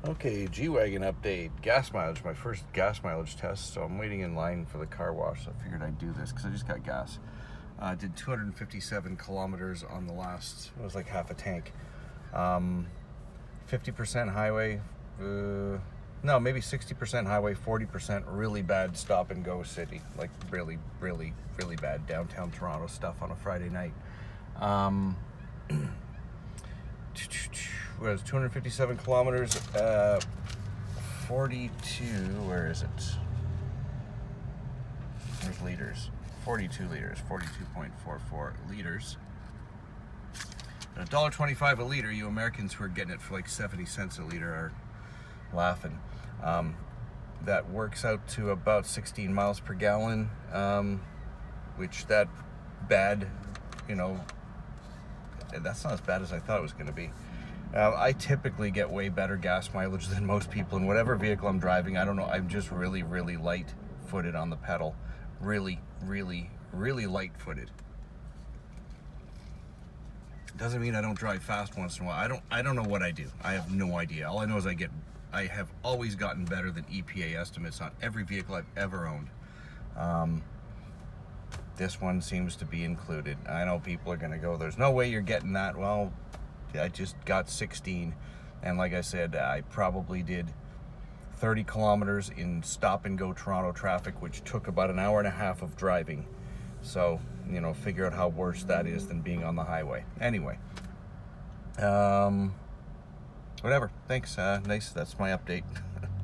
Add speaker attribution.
Speaker 1: Okay, G-Wagon update. Gas mileage, my first gas mileage test. So I'm waiting in line for the car wash. So I figured I'd do this because I just got gas. Did 257 kilometers on the last, it was like half a tank. 50% highway, no, maybe 60% highway, 40% really bad stop and go city. Like really, really, really bad downtown Toronto stuff on a Friday night. Was 257 kilometers, 42, where is it? There's liters. 42 liters, 42.44 liters. At $1.25 a liter, you Americans who are getting it for like 70 cents a liter are laughing. That works out to about 16 miles per gallon, which that bad, that's not as bad as I thought it was going to be. I typically get way better gas mileage than most people in whatever vehicle I'm driving. I don't know, I'm just really, really light-footed on the pedal. Really, really, really light-footed. Doesn't mean I don't drive fast once in a while. I don't know what I do. I have no idea. All I know is I have always gotten better than EPA estimates on every vehicle I've ever owned. This one seems to be included. I know people are gonna go, there's no way you're getting that. Well, I just got 16, and like I said, I probably did 30 kilometers in stop and go Toronto traffic, which took about an hour and a half of driving. So, figure out how worse that is than being on the highway. Anyway, whatever. Thanks. Nice. That's my update.